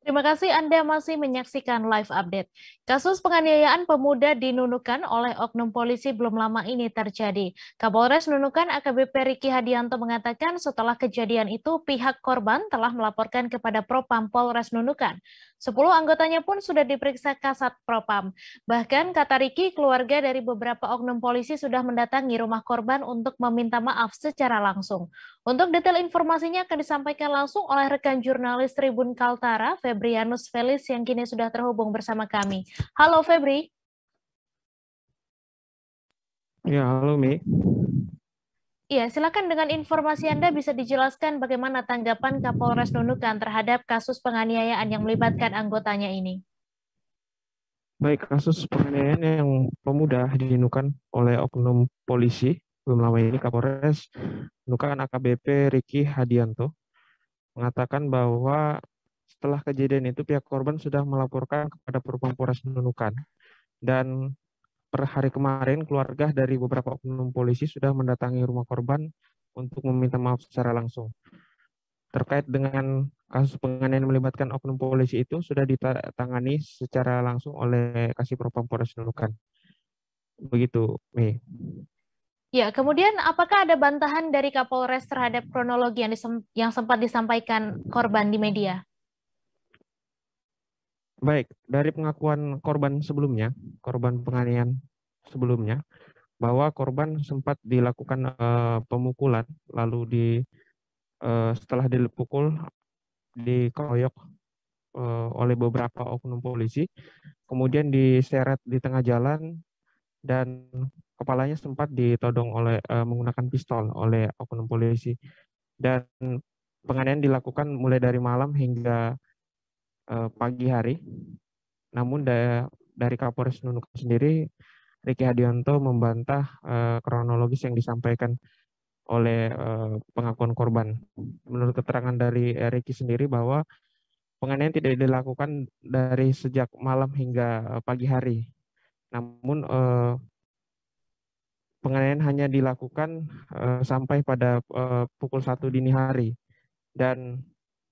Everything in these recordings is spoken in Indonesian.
Terima kasih Anda masih menyaksikan live update. Kasus penganiayaan pemuda di Nunukan oleh oknum polisi belum lama ini terjadi. Kapolres Nunukan AKBP Riki Hadianto mengatakan setelah kejadian itu pihak korban telah melaporkan kepada Propam Polres Nunukan. 10 anggotanya pun sudah diperiksa Kasat Propam. Bahkan kata Riki, keluarga dari beberapa oknum polisi sudah mendatangi rumah korban untuk meminta maaf secara langsung. Untuk detail informasinya akan disampaikan langsung oleh rekan jurnalis Tribun Kaltara, Febrianus Felis yang kini sudah terhubung bersama kami. Halo Febri. Ya, halo Mi. Iya, silakan dengan informasi Anda bisa dijelaskan bagaimana tanggapan Kapolres Nunukan terhadap kasus penganiayaan yang melibatkan anggotanya ini. Baik, kasus penganiayaan yang pemuda dinukan oleh oknum polisi belum lama ini Kapolres Nunukan AKBP Riki Hadianto mengatakan bahwa setelah kejadian itu pihak korban sudah melaporkan kepada Propam Polres Nunukan dan per hari kemarin keluarga dari beberapa oknum polisi sudah mendatangi rumah korban untuk meminta maaf secara langsung. Terkait dengan kasus penganiayaan yang melibatkan oknum polisi itu sudah ditangani secara langsung oleh Kasih Propam Polres Nunukan. Begitu, Mi. Ya, kemudian apakah ada bantahan dari Kapolres terhadap kronologi yang sempat disampaikan korban di media? Baik, dari pengakuan korban sebelumnya, korban penganiayaan sebelumnya, bahwa korban sempat dilakukan pemukulan, lalu setelah dipukul, dikeroyok oleh beberapa oknum polisi, kemudian diseret di tengah jalan dan kepalanya sempat ditodong menggunakan pistol oleh oknum polisi dan penganiayaan dilakukan mulai dari malam hingga pagi hari. Namun dari Kapolres Nunukan sendiri, Riki Hadianto membantah kronologis yang disampaikan oleh pengakuan korban. Menurut keterangan dari Riki sendiri bahwa penganiayaan tidak dilakukan dari sejak malam hingga pagi hari. Namun penganiayaan hanya dilakukan sampai pada pukul 1 dini hari dan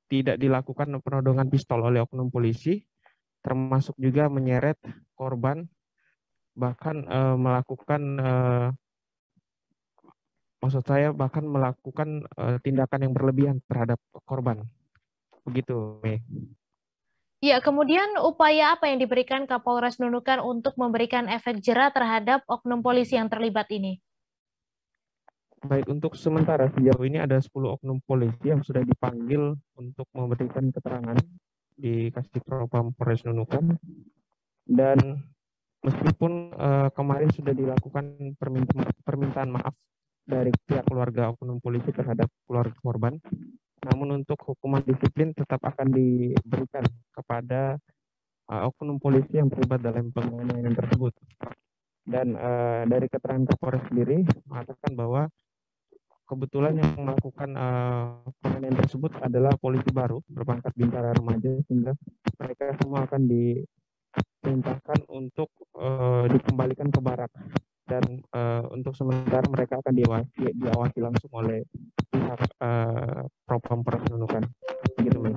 tidak dilakukan penodongan pistol oleh oknum polisi, termasuk juga menyeret korban, bahkan maksud saya bahkan melakukan tindakan yang berlebihan terhadap korban. Begitu, Mei. Ya, kemudian upaya apa yang diberikan Kapolres Nunukan untuk memberikan efek jera terhadap oknum polisi yang terlibat ini? Baik, untuk sementara sejauh ini ada 10 oknum polisi yang sudah dipanggil untuk memberikan keterangan di Kasih Propam Polres Nunukan. Dan meskipun kemarin sudah dilakukan permintaan maaf dari pihak keluarga oknum polisi terhadap keluarga korban, namun untuk hukuman disiplin tetap akan diberikan kepada oknum polisi yang terlibat dalam penganiayaan tersebut. Dan dari keterangan Kapolres sendiri mengatakan bahwa kebetulan yang melakukan penganiayaan tersebut adalah polisi baru berpangkat bintara remaja, sehingga mereka semua akan diperintahkan untuk dikembalikan ke barak dan untuk sementara mereka akan diawasi langsung oleh pihak Propam Polres Nunukan. Begitu, Mbak.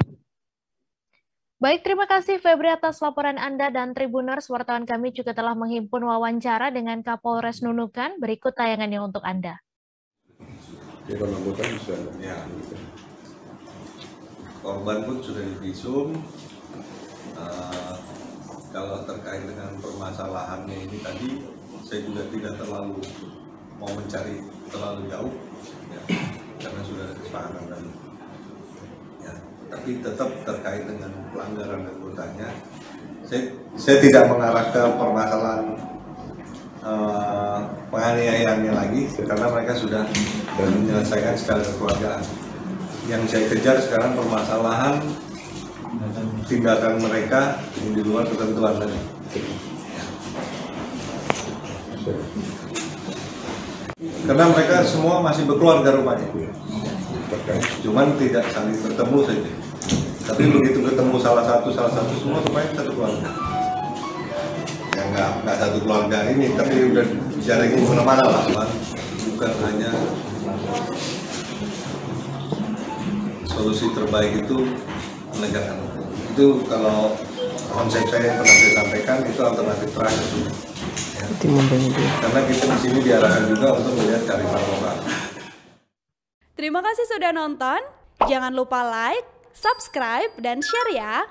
Baik, terima kasih Febri atas laporan Anda dan Tribuners. Wartawan kami juga telah menghimpun wawancara dengan Kapolres Nunukan. Berikut tayangannya untuk Anda. Ya, kalau anggota bisa, ya. Korban pun sudah divisum. Kalau terkait dengan permasalahannya ini tadi, saya juga tidak terlalu mau mencari terlalu jauh, ya, karena sudah ada kesepakatan. Ya, tapi tetap terkait dengan pelanggaran anggotanya, saya tidak mengarah ke permasalahan penganiayaannya lagi, karena mereka sudah menyelesaikan segala kekeluargaan. Yang saya kejar sekarang permasalahan tindakan mereka yang di luar ketentuan tadi. Karena mereka semua masih berkeluarga rumahnya, cuman tidak saling bertemu saja. Tapi begitu ketemu salah satu semua supaya satu keluarga. Ya nggak satu keluarga ini, tapi udah jaringin kemana-mana lah, bukan hanya solusi terbaik itu menegakkan hukum. Itu kalau konsep saya yang pernah saya sampaikan itu alternatif terakhir. Ya. Karena kita di sini diarahkan juga untuk melihat kearifan lokal. Terima kasih sudah nonton. Jangan lupa like, subscribe, dan share ya.